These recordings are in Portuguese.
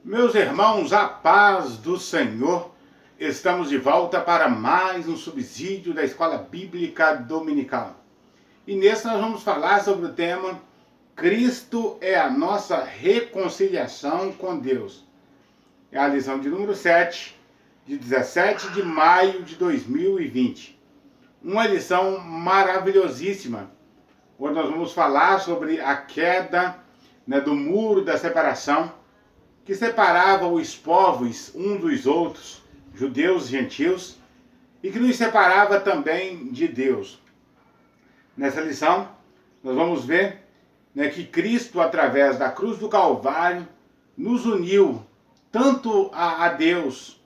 Meus irmãos, a paz do Senhor, estamos de volta para mais um subsídio da Escola Bíblica Dominical. E nesse nós vamos falar sobre o tema Cristo é a nossa reconciliação com Deus. É a lição de número 7, de 17 de maio de 2020. Uma lição maravilhosíssima, onde nós vamos falar sobre a queda do muro da separação, que separava os povos uns dos outros, judeus e gentios, e que nos separava também de Deus. Nessa lição, nós vamos ver que Cristo, através da cruz do Calvário, nos uniu tanto a Deus,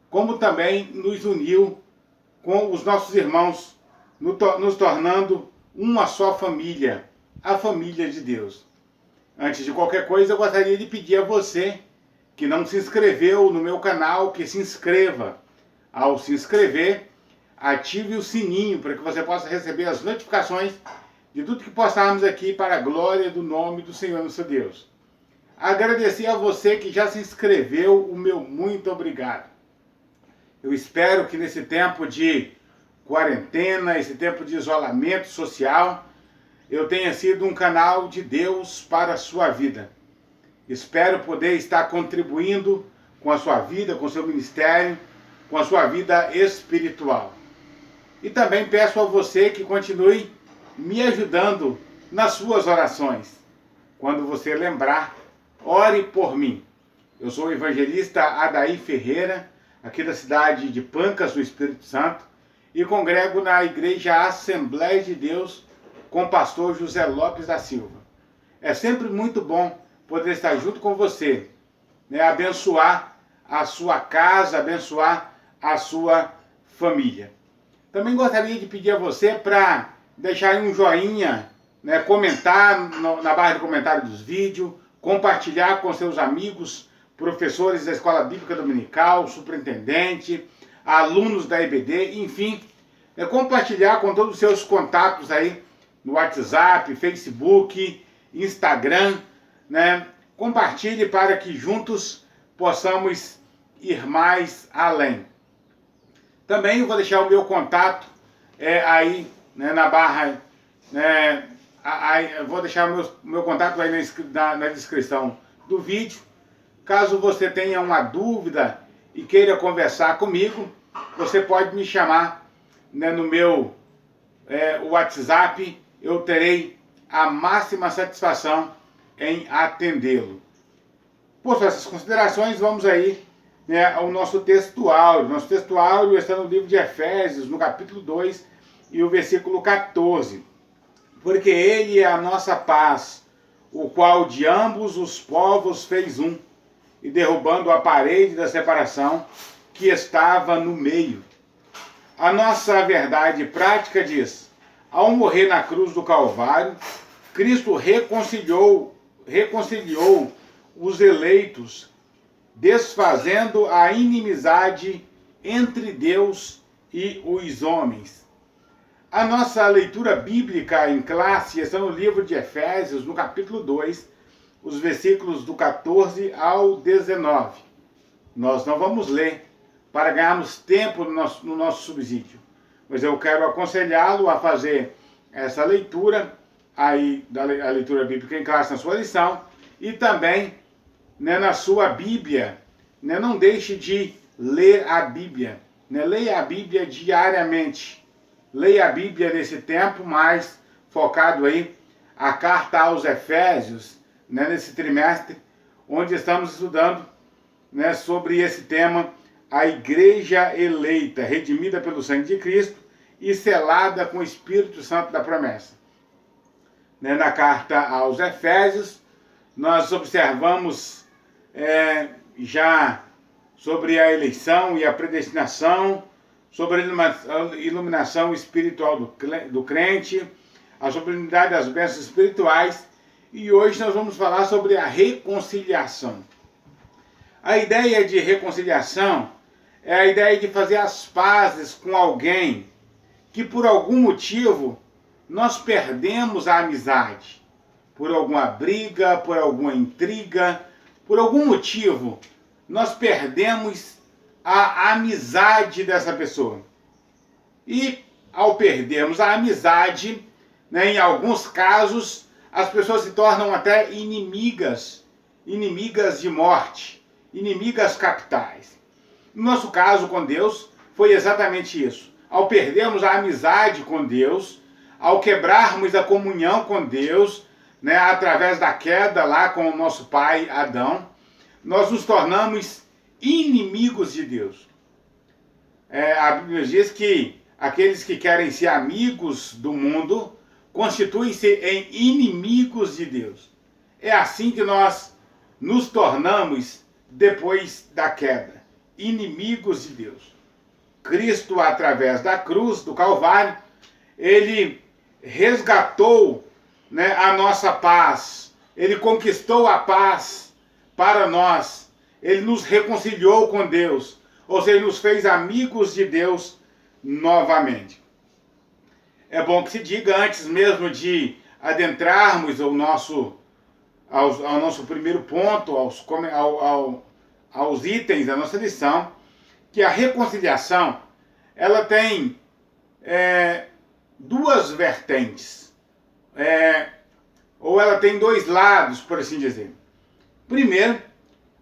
como também nos uniu com os nossos irmãos, nos tornando uma só família, a família de Deus. Antes de qualquer coisa, eu gostaria de pedir a você que não se inscreveu no meu canal, que se inscreva. Ao se inscrever, ative o sininho para que você possa receber as notificações de tudo que postarmos aqui para a glória do nome do Senhor nosso Deus. Agradecer a você que já se inscreveu, o meu muito obrigado. Eu espero que nesse tempo de quarentena, esse tempo de isolamento social, eu tenha sido um canal de Deus para a sua vida. Espero poder estar contribuindo com a sua vida, com o seu ministério, com a sua vida espiritual. E também peço a você que continue me ajudando nas suas orações. Quando você lembrar, ore por mim. Eu sou o evangelista Adair Ferreira, aqui da cidade de Pancas, do Espírito Santo, e congrego na Igreja Assembleia de Deus com o pastor José Lopes da Silva. É sempre muito bom poder estar junto com você, abençoar a sua casa, abençoar a sua família. Também gostaria de pedir a você para deixar aí um joinha, comentar na barra de comentário dos vídeos, compartilhar com seus amigos, professores da Escola Bíblica Dominical, superintendente, alunos da EBD, enfim, compartilhar com todos os seus contatos aí no WhatsApp, Facebook, Instagram, compartilhe para que juntos possamos ir mais além. Também eu vou deixar o meu contato aí na barra, vou deixar o meu contato aí na descrição do vídeo. Caso você tenha uma dúvida e queira conversar comigo, você pode me chamar no meu WhatsApp. Eu terei a máxima satisfação em atendê-lo. Posto essas considerações, vamos aí ao nosso texto áureo. Nosso texto áureo está no livro de Efésios, no capítulo 2 e o versículo 14. Porque ele é a nossa paz, o qual de ambos os povos fez um, e derrubando a parede da separação que estava no meio. A nossa verdade prática diz: ao morrer na cruz do Calvário, Cristo reconciliou os eleitos, desfazendo a inimizade entre Deus e os homens. A nossa leitura bíblica em classe está no livro de Efésios, no capítulo 2, os versículos do 14 ao 19. Nós não vamos ler para ganharmos tempo no nosso subsídio, mas eu quero aconselhá-lo a fazer essa leitura aí, a leitura bíblica em classe na sua lição, e também na sua Bíblia. Não deixe de ler a Bíblia. Leia a Bíblia diariamente. Leia a Bíblia nesse tempo mais focado aí, a carta aos Efésios, nesse trimestre, onde estamos estudando sobre esse tema, a igreja eleita, redimida pelo sangue de Cristo e selada com o Espírito Santo da promessa. Na carta aos Efésios, nós observamos já sobre a eleição e a predestinação, sobre a iluminação espiritual do crente, a solenidade das bênçãos espirituais, e hoje nós vamos falar sobre a reconciliação. A ideia de reconciliação é a ideia de fazer as pazes com alguém que por algum motivo nós perdemos a amizade, por alguma briga, por alguma intriga, por algum motivo, nós perdemos a amizade dessa pessoa. E ao perdermos a amizade, né, em alguns casos, as pessoas se tornam até inimigas, inimigas de morte, inimigas capitais. No nosso caso com Deus, foi exatamente isso. Ao perdermos a amizade com Deus, ao quebrarmos a comunhão com Deus, né, através da queda lá com o nosso pai Adão, nós nos tornamos inimigos de Deus. A Bíblia diz que aqueles que querem ser amigos do mundo constituem-se em inimigos de Deus. É assim que nós nos tornamos depois da queda, inimigos de Deus. Cristo, através da cruz, do Calvário, ele resgatou, né, a nossa paz, ele conquistou a paz para nós, ele nos reconciliou com Deus, ou seja, ele nos fez amigos de Deus novamente. É bom que se diga, antes mesmo de adentrarmos ao nosso primeiro ponto, aos itens da nossa lição, que a reconciliação, ela tem duas vertentes, ou ela tem dois lados, por assim dizer. Primeiro,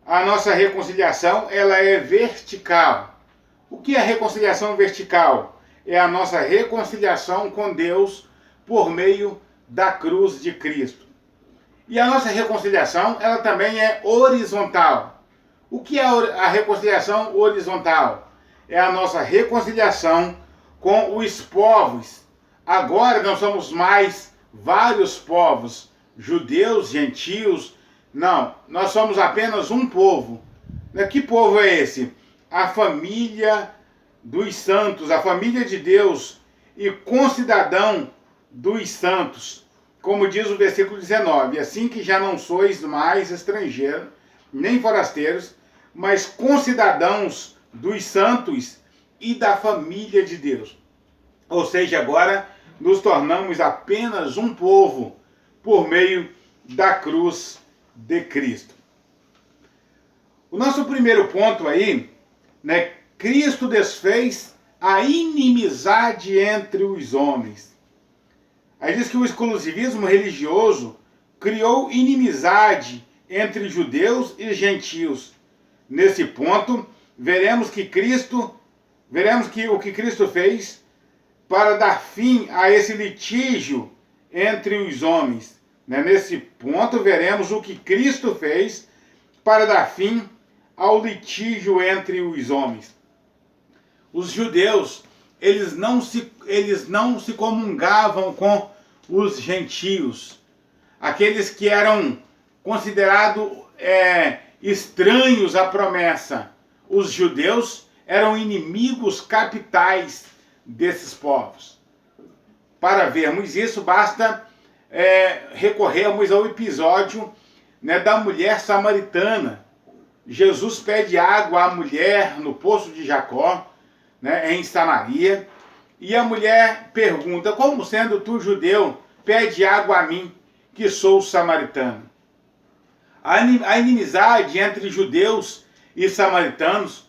a nossa reconciliação, ela é vertical. O que é a reconciliação vertical? É a nossa reconciliação com Deus por meio da cruz de Cristo. E a nossa reconciliação, ela também é horizontal. O que é a reconciliação horizontal? É a nossa reconciliação com os povos. Agora não somos mais vários povos, judeus, gentios. Não, nós somos apenas um povo. Que povo é esse? A família dos santos, a família de Deus e concidadão dos santos. Como diz o versículo 19, assim que já não sois mais estrangeiros, nem forasteiros, mas concidadãos dos santos e da família de Deus. Ou seja, agora nos tornamos apenas um povo por meio da cruz de Cristo. O nosso primeiro ponto aí, né, Cristo desfez a inimizade entre os homens. Aí diz que o exclusivismo religioso criou inimizade entre judeus e gentios. Nesse ponto, veremos que o que Cristo fez para dar fim a esse litígio entre os homens. Nesse ponto, veremos o que Cristo fez para dar fim ao litígio entre os homens. Os judeus, eles não se comungavam com os gentios, aqueles que eram considerados estranhos à promessa. Os judeus eram inimigos capitais desses povos. Para vermos isso, basta recorrermos ao episódio, né, da mulher samaritana. Jesus pede água à mulher no poço de Jacó, né, em Samaria, e a mulher pergunta: como sendo tu judeu, pede água a mim, que sou samaritano? A inimizade entre judeus e samaritanos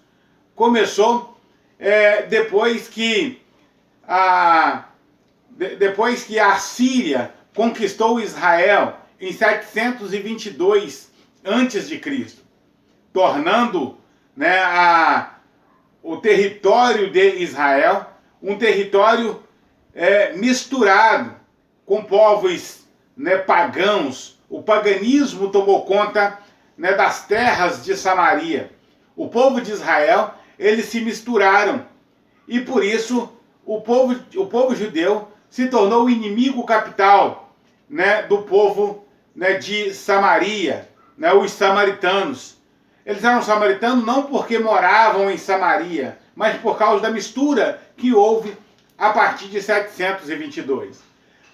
começou depois que a Síria conquistou Israel em 722 a.C., tornando, né, o território de Israel um território misturado com povos, né, pagãos. O paganismo tomou conta, né, das terras de Samaria. O povo de Israel, eles se misturaram. E por isso o povo judeu se tornou o inimigo capital, né, do povo, né, de Samaria, né, os samaritanos. Eles eram samaritanos não porque moravam em Samaria, mas por causa da mistura que houve a partir de 722.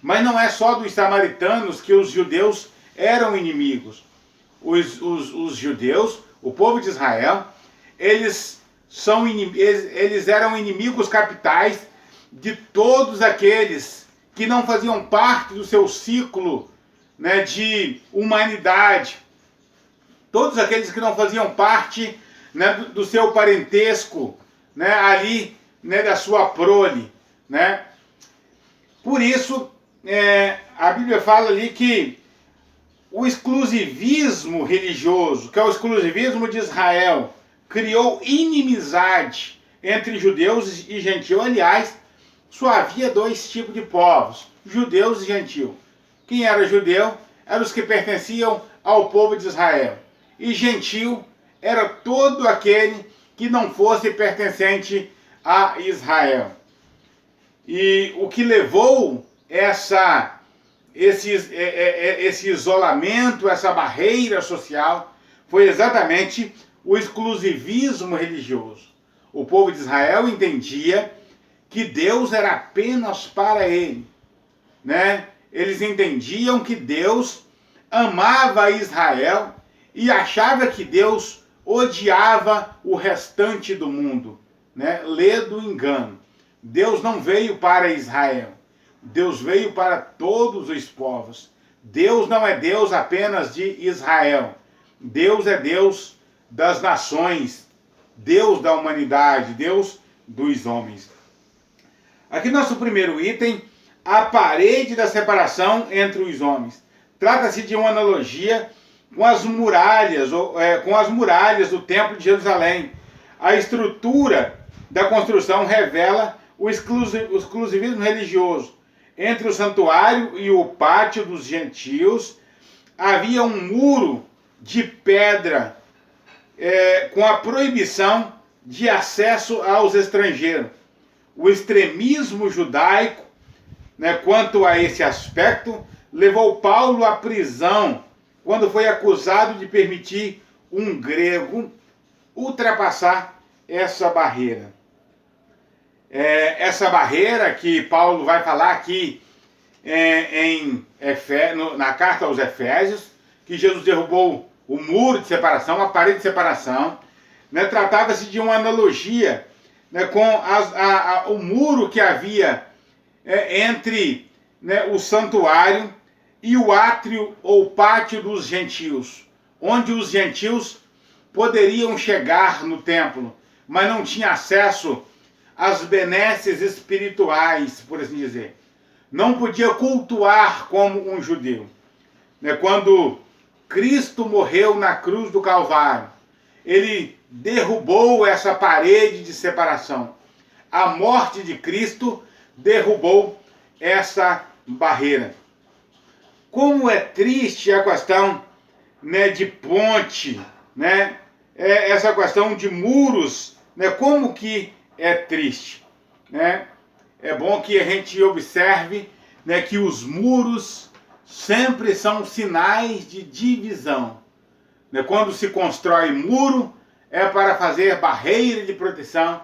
Mas não é só dos samaritanos que os judeus eram inimigos. Os judeus, o povo de Israel, eles eram inimigos capitais de todos aqueles que não faziam parte do seu ciclo, né, de humanidade. todos aqueles que não faziam parte, né, do seu parentesco, né, ali, né, da sua prole, né? Por isso, a Bíblia fala ali que o exclusivismo religioso, que é o exclusivismo de Israel, criou inimizade entre judeus e gentios. Aliás, só havia dois tipos de povos, judeus e gentios. Quem era judeu eram os que pertenciam ao povo de Israel. E gentio era todo aquele que não fosse pertencente a Israel. E o que levou esse isolamento, essa barreira social, foi exatamente o exclusivismo religioso. O povo de Israel entendia que Deus era apenas para ele, né? Eles entendiam que Deus amava Israel e achava que Deus odiava o restante do mundo, né? Lê do engano. Deus não veio para Israel. Deus veio para todos os povos. Deus não é Deus apenas de Israel. Deus é Deus das nações, Deus da humanidade, Deus dos homens. Aqui nosso primeiro item, a parede da separação entre os homens. Trata-se de uma analogia com as muralhas do Templo de Jerusalém. A estrutura da construção revela o exclusivismo religioso. Entre o santuário e o pátio dos gentios havia um muro de pedra com a proibição de acesso aos estrangeiros. O extremismo judaico, né, quanto a esse aspecto, levou Paulo à prisão quando foi acusado de permitir um grego ultrapassar essa barreira. Essa barreira que Paulo vai falar aqui na carta aos Efésios, que Jesus derrubou o muro de separação, a parede de separação, né, tratava-se de uma analogia, né, com o muro que havia entre, né, o santuário e o átrio ou pátio dos gentios, onde os gentios poderiam chegar no templo, mas não tinham acesso às benesses espirituais, por assim dizer. Não podia cultuar como um judeu. Quando Cristo morreu na cruz do Calvário, ele derrubou essa parede de separação. A morte de Cristo derrubou essa barreira. Como é triste a questão, né, de ponte, né? Essa questão de muros, né? Como que é triste, né? É bom que a gente observe, né, que os muros sempre são sinais de divisão. Né? Quando se constrói muro, é para fazer barreira de proteção,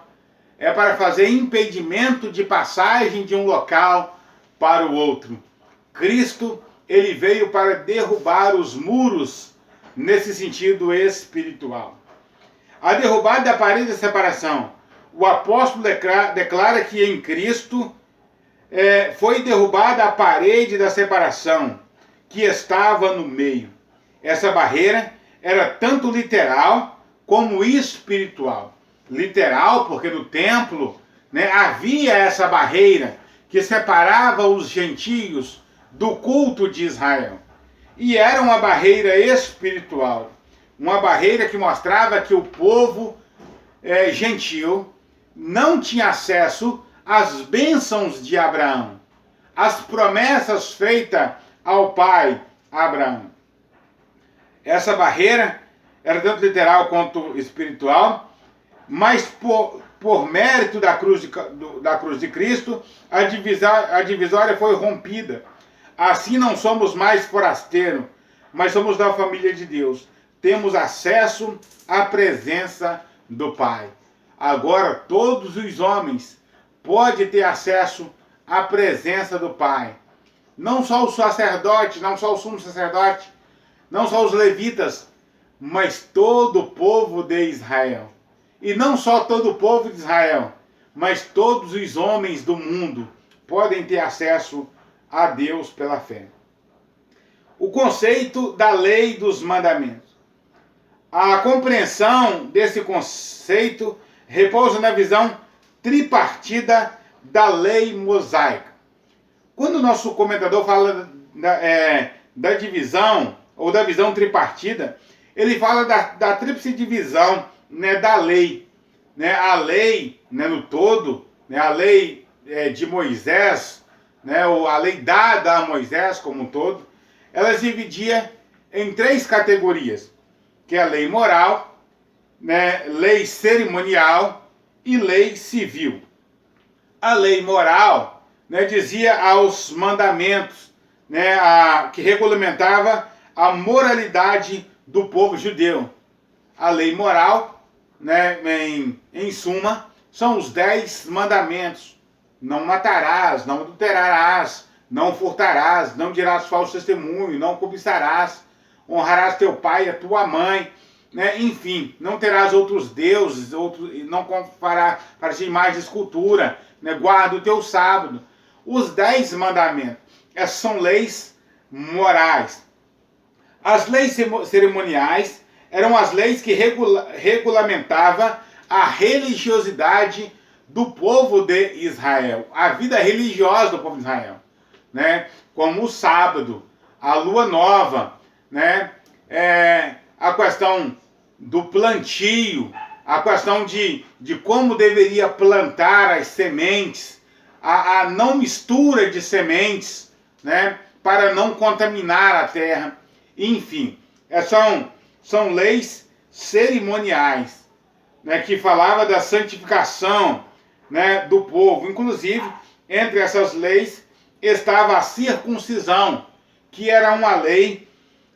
é para fazer impedimento de passagem de um local para o outro. Cristo, ele veio para derrubar os muros nesse sentido espiritual. A derrubada da parede de separação. O apóstolo declara que em Cristo foi derrubada a parede da separação que estava no meio. Essa barreira era tanto literal como espiritual. Literal, porque no templo, né, havia essa barreira que separava os gentios do culto de Israel. E era uma barreira espiritual, uma barreira que mostrava que o povo gentil não tinha acesso às bênçãos de Abraão, às promessas feitas ao pai Abraão. Essa barreira era tanto literal quanto espiritual, mas por mérito da cruz de Cristo, a divisória foi rompida. Assim não somos mais forasteiros, mas somos da família de Deus. Temos acesso à presença do Pai. Agora todos os homens podem ter acesso à presença do Pai. Não só os sacerdotes, não só o sumo sacerdote, não só os levitas, mas todo o povo de Israel. E não só todo o povo de Israel, mas todos os homens do mundo podem ter acesso a Deus pela fé. O conceito da lei dos mandamentos. A compreensão desse conceito repousa na visão tripartida da lei mosaica. Quando o nosso comentador fala da divisão, ou da visão tripartida, ele fala da tríplice divisão, né, da lei. Né, a lei, né, no todo, né, a lei de Moisés, né, ou a lei dada a Moisés como um todo, ela se dividia em 3 categorias, que é a lei moral, né, lei cerimonial e lei civil. A lei moral, né, dizia aos mandamentos, né, que regulamentava a moralidade do povo judeu. A lei moral, né, em suma, são os 10 mandamentos. Não matarás, não adulterarás, não furtarás, não dirás falso testemunho, não cobiçarás, honrarás teu pai e a tua mãe, né? Enfim, não terás outros deuses, não fará para ti imagem de escultura, né? Guarda o teu sábado. Os 10 mandamentos, essas são leis morais. As leis cerimoniais eram as leis que regulamentavam a religiosidade do povo de Israel, a vida religiosa do povo de Israel, né? Como o sábado, a lua nova, né? A questão do plantio, a questão de como deveria plantar as sementes, a não mistura de sementes, né? Para não contaminar a terra. Enfim, são leis cerimoniais, né, que falava da santificação, né, do povo. Inclusive, entre essas leis estava a circuncisão, que era uma lei,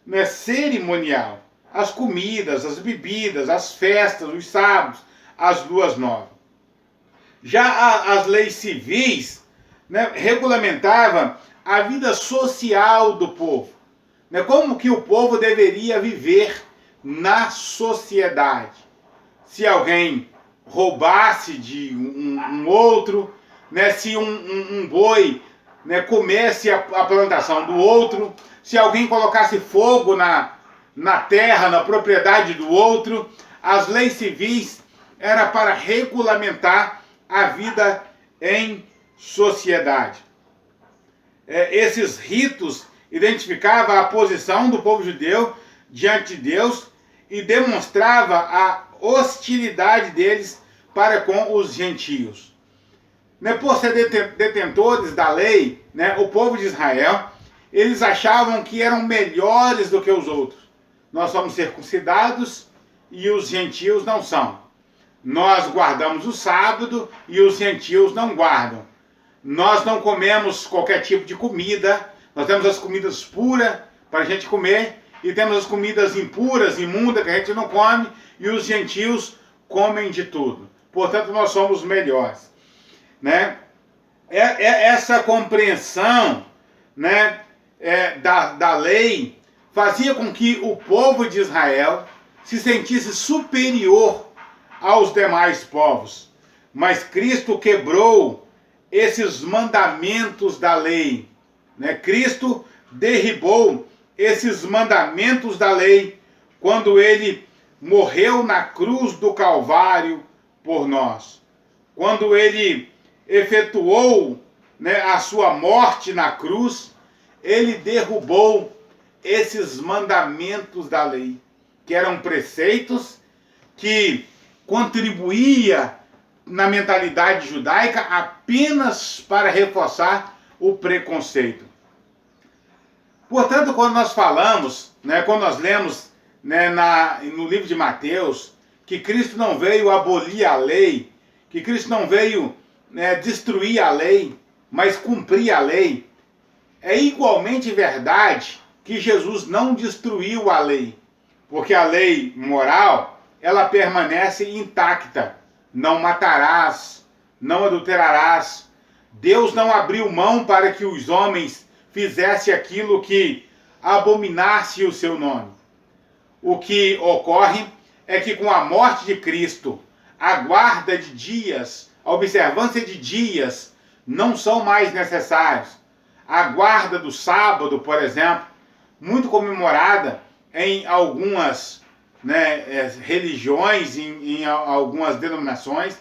né, cerimonial. As comidas, as bebidas, as festas, os sábados, as luas novas. Já as leis civis, né, regulamentavam a vida social do povo, né, como que o povo deveria viver na sociedade. Se alguém roubasse de um outro, né, se um boi, né, comesse a plantação do outro, se alguém colocasse fogo na terra, na propriedade do outro, as leis civis eram para regulamentar a vida em sociedade. Esses ritos identificavam a posição do povo judeu diante de Deus e demonstrava a hostilidade deles para com os gentios. Né, por ser detentores da lei, né, o povo de Israel, eles achavam que eram melhores do que os outros. Nós somos circuncidados e os gentios não são. Nós guardamos o sábado e os gentios não guardam. Nós não comemos qualquer tipo de comida. Nós temos as comidas puras para a gente comer e temos as comidas impuras, imundas, que a gente não come, e os gentios comem de tudo. Portanto, nós somos melhores. Né? Essa compreensão, né, da lei fazia com que o povo de Israel se sentisse superior aos demais povos. Mas Cristo quebrou esses mandamentos da lei. Né? Cristo derribou esses mandamentos da lei quando ele morreu na cruz do Calvário por nós. Quando ele efetuou, né, a sua morte na cruz, ele derrubou esses mandamentos da lei, que eram preceitos que contribuía na mentalidade judaica apenas para reforçar o preconceito. Portanto, quando nós falamos, né, quando nós lemos, né, no livro de Mateus, que Cristo não veio abolir a lei, que Cristo não veio, né, destruir a lei, mas cumprir a lei, é igualmente verdade que Jesus não destruiu a lei, porque a lei moral, ela permanece intacta. Não matarás, não adulterarás. Deus não abriu mão para que os homens fizessem aquilo que abominasse o seu nome. O que ocorre é que com a morte de Cristo, a guarda de dias, a observância de dias não são mais necessários. A guarda do sábado, por exemplo, muito comemorada em algumas né, religiões, em algumas denominações,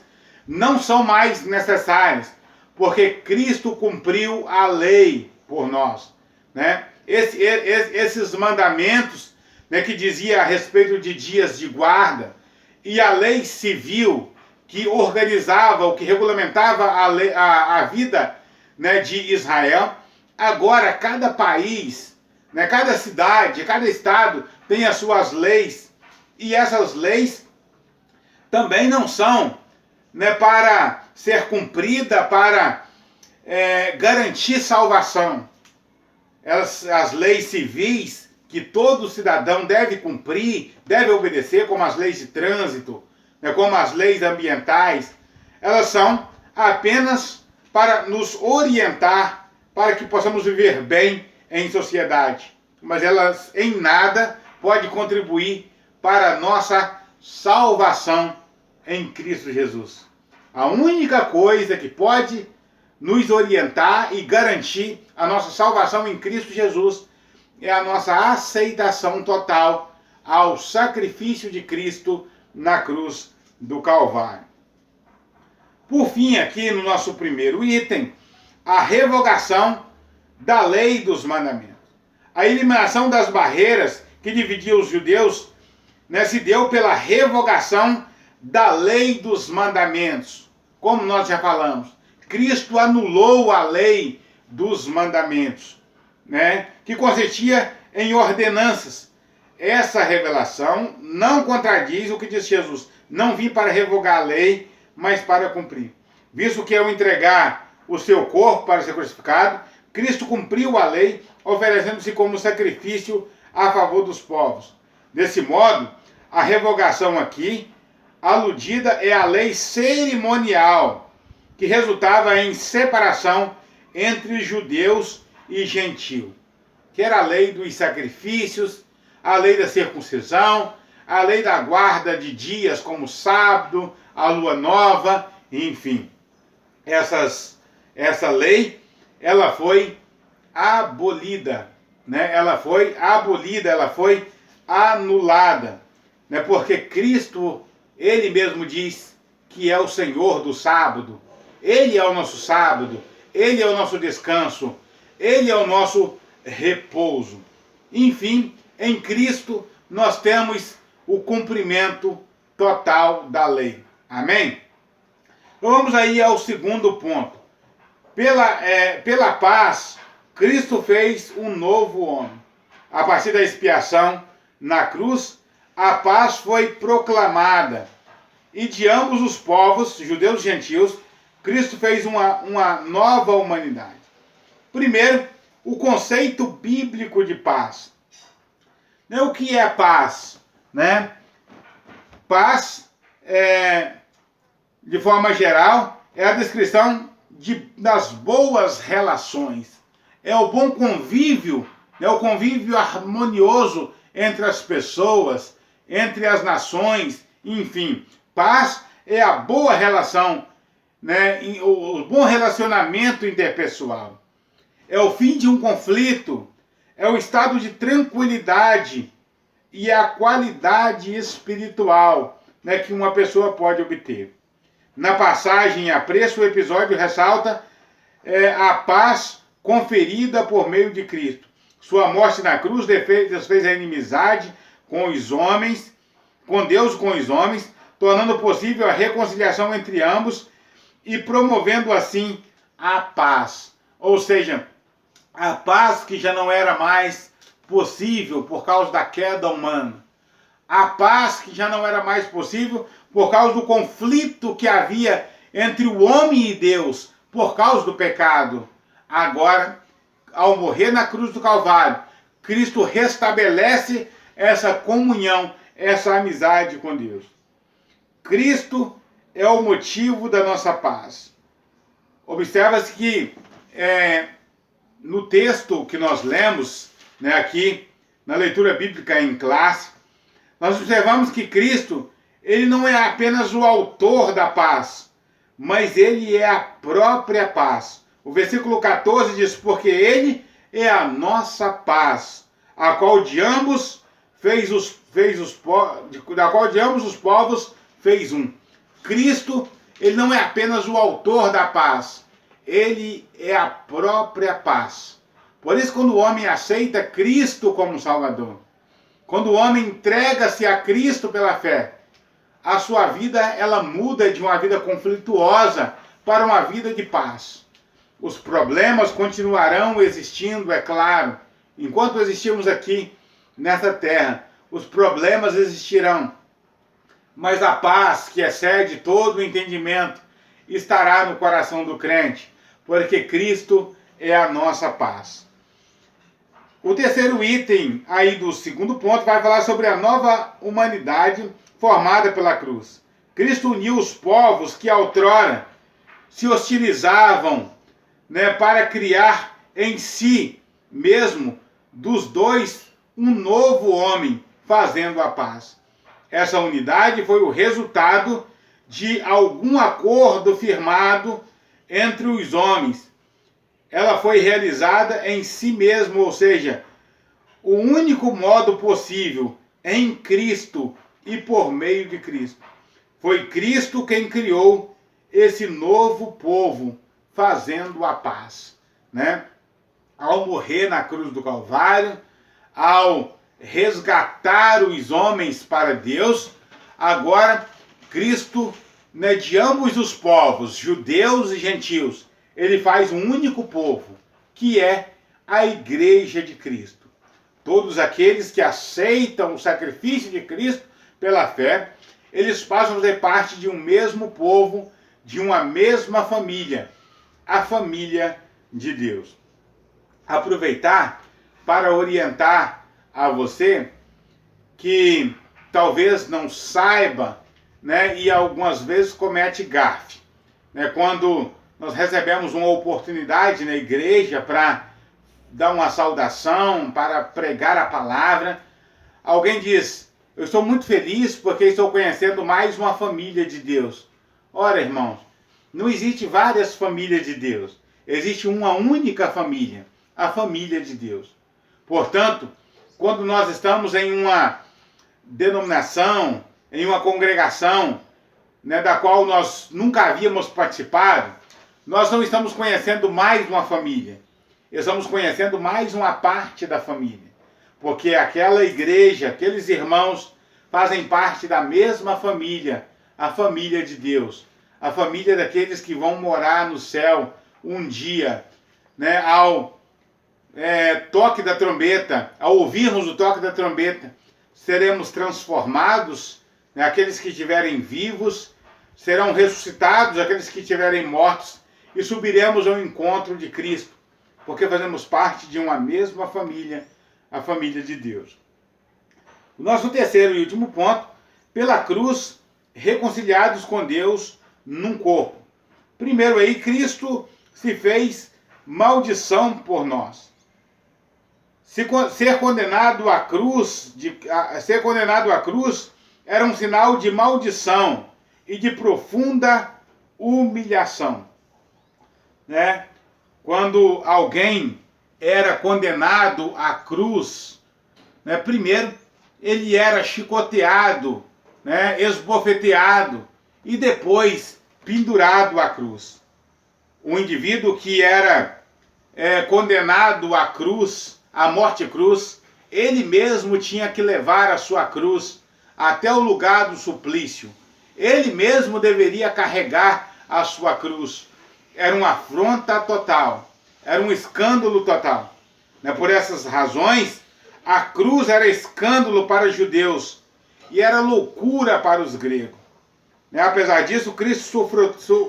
não são mais necessárias, porque Cristo cumpriu a lei por nós, né? Esses mandamentos, né, que dizia a respeito de dias de guarda, e a lei civil que organizava, o que regulamentava a vida, né, de Israel, agora cada país, né, cada cidade, cada estado tem as suas leis, e essas leis também não são, né, para ser cumprida, para garantir salvação. As leis civis que todo cidadão deve cumprir, deve obedecer, como as leis de trânsito, né, como as leis ambientais, elas são apenas para nos orientar para que possamos viver bem em sociedade. Mas elas em nada podem contribuir para a nossa salvação em Cristo Jesus. A única coisa que pode nos orientar e garantir a nossa salvação em Cristo Jesus é a nossa aceitação total ao sacrifício de Cristo na cruz do Calvário. Por fim, aqui no nosso primeiro item, a revogação da lei dos mandamentos. A eliminação das barreiras que dividiam os judeus, né, se deu pela revogação da lei dos mandamentos. Como nós já falamos, Cristo anulou a lei dos mandamentos, né, que consistia em ordenanças. Essa revelação não contradiz o que diz Jesus: não vim para revogar a lei, mas para cumprir. Visto que ao entregar o seu corpo para ser crucificado, Cristo cumpriu a lei, oferecendo-se como sacrifício a favor dos povos. Desse modo, a revogação aqui aludida é a lei cerimonial, que resultava em separação entre judeus e gentios, que era a lei dos sacrifícios, a lei da circuncisão, a lei da guarda de dias como o sábado, a lua nova, enfim. Essa lei, ela foi abolida, né? Ela foi abolida, ela foi anulada, né? Porque Cristo, ele mesmo diz que é o Senhor do sábado. Ele é o nosso sábado, ele é o nosso descanso, ele é o nosso repouso. Enfim, em Cristo nós temos o cumprimento total da lei. Amém? Então vamos aí ao segundo ponto. Pela paz, Cristo fez um novo homem. A partir da expiação na cruz, a paz foi proclamada. E de ambos os povos, judeus e gentios, Cristo fez uma nova humanidade. Primeiro, o conceito bíblico de paz. O que é paz? Né? Paz, de forma geral, é a descrição das boas relações. É o bom convívio, é o convívio harmonioso entre as pessoas, entre as nações, enfim. Paz é a boa relação, né, o bom relacionamento interpessoal. É o fim de um conflito, é o estado de tranquilidade e a qualidade espiritual, né, que uma pessoa pode obter. Na passagem a preço, o episódio ressalta a paz conferida por meio de Cristo. Sua morte na cruz desfez a inimizade com os homens, com Deus e com os homens, tornando possível a reconciliação entre ambos e promovendo assim a paz. Ou seja, a paz que já não era mais possível por causa da queda humana. A paz que já não era mais possível por causa do conflito que havia entre o homem e Deus, por causa do pecado. Agora, ao morrer na cruz do Calvário, Cristo restabelece essa comunhão, essa amizade com Deus. Cristo é o motivo da nossa paz. Observa-se que no texto que nós lemos, né, aqui, na leitura bíblica em classe, nós observamos que Cristo, ele não é apenas o autor da paz, mas ele é a própria paz. O versículo 14 diz: porque ele é a nossa paz, a qual de ambos da qual de ambos os povos fez um. Cristo, ele não é apenas o autor da paz, ele é a própria paz. Por isso, quando o homem aceita Cristo como Salvador, quando o homem entrega-se a Cristo pela fé, a sua vida ela muda de uma vida conflituosa para uma vida de paz. Os problemas continuarão existindo, é claro. Enquanto existirmos aqui nessa terra, os problemas existirão. Mas a paz, que excede todo o entendimento, estará no coração do crente, porque Cristo é a nossa paz. O terceiro item aí do segundo ponto vai falar sobre a nova humanidade formada pela cruz. Cristo uniu os povos que outrora se hostilizavam, para criar em si mesmo dos dois um novo homem, fazendo a paz. Essa unidade foi o resultado de algum acordo firmado entre os homens. Ela foi realizada em si mesmo, ou seja, o único modo possível em Cristo e por meio de Cristo. Foi Cristo quem criou esse novo povo, fazendo a paz, Ao morrer na cruz do Calvário, ao resgatar os homens para Deus, agora Cristo, de ambos os povos, judeus e gentios, ele faz um único povo, que é a Igreja de Cristo. Todos aqueles que aceitam o sacrifício de Cristo pela fé, eles passam a fazer parte de um mesmo povo, de uma mesma família, a família de Deus. Aproveitar para orientar a você que talvez não saiba, e algumas vezes comete gafe. Quando nós recebemos uma oportunidade na igreja para dar uma saudação, para pregar a palavra, alguém diz: eu estou muito feliz porque estou conhecendo mais uma família de Deus. Ora, irmãos, não existe várias famílias de Deus. Existe uma única família, a família de Deus. Portanto, quando nós estamos em uma denominação, em uma congregação, da qual nós nunca havíamos participado, nós não estamos conhecendo mais uma família. Estamos conhecendo mais uma parte da família. Porque aquela igreja, aqueles irmãos, fazem parte da mesma família, a família de Deus. A família daqueles que vão morar no céu um dia, ao toque da trombeta, ao ouvirmos o toque da trombeta, seremos transformados, aqueles que estiverem vivos, serão ressuscitados, aqueles que estiverem mortos, e subiremos ao encontro de Cristo, porque fazemos parte de uma mesma família, a família de Deus. O nosso terceiro e último ponto: pela cruz, reconciliados com Deus num corpo. Primeiro aí, Cristo se fez maldição por nós. Ser condenado à cruz era um sinal de maldição e de profunda humilhação. Quando alguém era condenado à cruz, primeiro ele era chicoteado, esbofeteado e depois pendurado à cruz. O indivíduo que era condenado à cruz, à morte-cruz, ele mesmo tinha que levar a sua cruz até o lugar do suplício. Ele mesmo deveria carregar a sua cruz. Era uma afronta total, era um escândalo total. Por essas razões, a cruz era escândalo para os judeus e era loucura para os gregos. Apesar disso, Cristo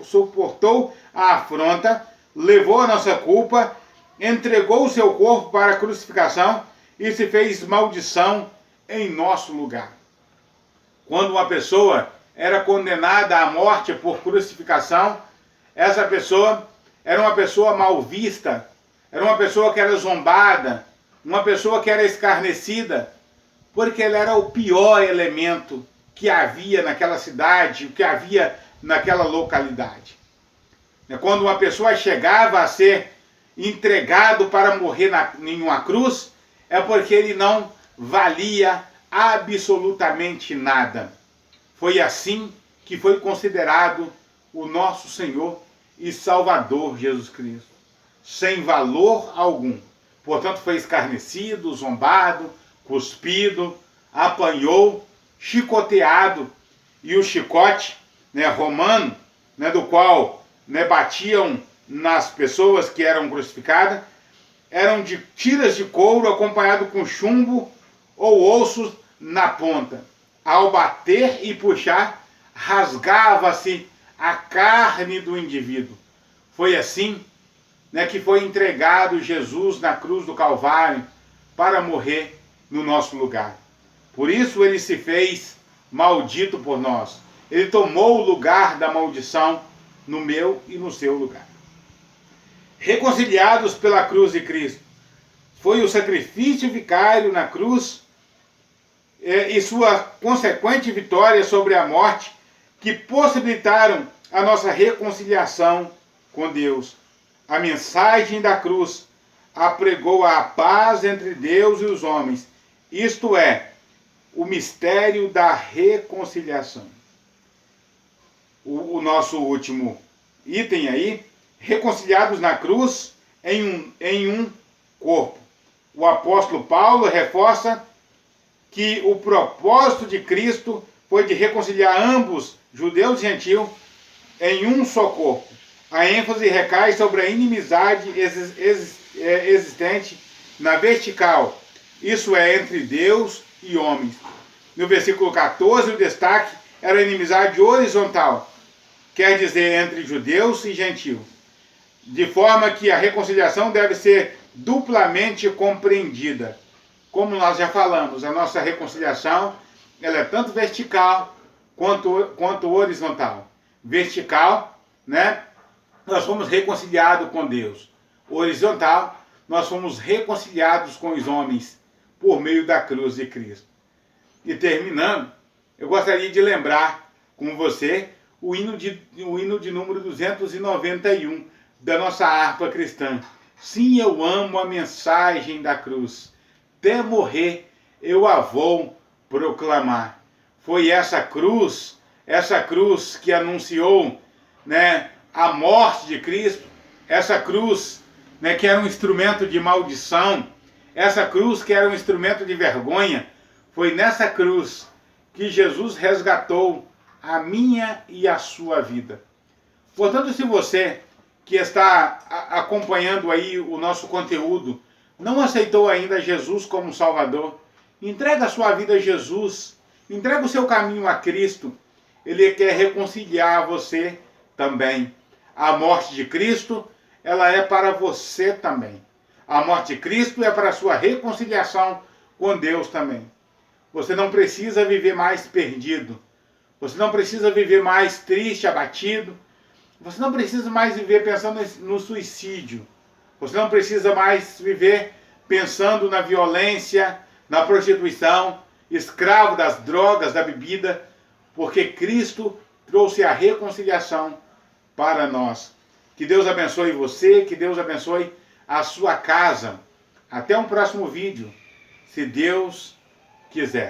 suportou a afronta, levou a nossa culpa, entregou o seu corpo para a crucificação e se fez maldição em nosso lugar. Quando uma pessoa era condenada à morte por crucificação, essa pessoa era uma pessoa mal vista, era uma pessoa que era zombada, uma pessoa que era escarnecida, porque ele era o pior elemento que havia naquela cidade, que havia naquela localidade. Quando uma pessoa chegava a ser entregado para morrer em uma cruz, é porque ele não valia absolutamente nada. Foi assim que foi considerado o nosso Senhor e Salvador Jesus Cristo, sem valor algum. Portanto, foi escarnecido, zombado, cuspido, apanhou, chicoteado, e o chicote, romano, do qual batiam nas pessoas que eram crucificadas, eram de tiras de couro acompanhado com chumbo ou ossos na ponta. Ao bater e puxar, rasgava-se a carne do indivíduo. Foi assim que foi entregado Jesus na cruz do Calvário para morrer no nosso lugar. Por isso ele se fez maldito por nós. Ele tomou o lugar da maldição no meu e no seu lugar. Reconciliados pela cruz de Cristo. Foi o sacrifício vicário na cruz e sua consequente vitória sobre a morte que possibilitaram a nossa reconciliação com Deus. A mensagem da cruz apregou a paz entre Deus e os homens, isto é, o mistério da reconciliação. O nosso último item aí, reconciliados na cruz em um corpo. O apóstolo Paulo reforça que o propósito de Cristo foi de reconciliar ambos, judeus e gentios, em um só corpo. A ênfase recai sobre a inimizade existente na vertical, isso é, entre Deus e homens. No versículo 14, o destaque era a inimizade horizontal, quer dizer, entre judeus e gentios, de forma que a reconciliação deve ser duplamente compreendida. Como nós já falamos, a nossa reconciliação ela é tanto vertical quanto horizontal. Vertical, nós fomos reconciliados com Deus. Horizontal, nós fomos reconciliados com os homens por meio da cruz de Cristo. E terminando, eu gostaria de lembrar com você o hino de número 291 da nossa harpa cristã. Sim, eu amo a mensagem da cruz. Até morrer eu a vou proclamar. Foi essa cruz que anunciou, a morte de Cristo, essa cruz, que era um instrumento de maldição, essa cruz que era um instrumento de vergonha. Foi nessa cruz que Jesus resgatou a minha e a sua vida. Portanto, se você que está acompanhando aí o nosso conteúdo não aceitou ainda Jesus como Salvador, entrega a sua vida a Jesus, entrega o seu caminho a Cristo. Ele quer reconciliar você também. A morte de Cristo, ela é para você também. A morte de Cristo é para a sua reconciliação com Deus também. Você não precisa viver mais perdido. Você não precisa viver mais triste, abatido. Você não precisa mais viver pensando no suicídio. Você não precisa mais viver pensando na violência, na prostituição, escravo das drogas, da bebida, porque Cristo trouxe a reconciliação para nós. Que Deus abençoe você, que Deus abençoe a sua casa. Até um próximo vídeo, se Deus quiser.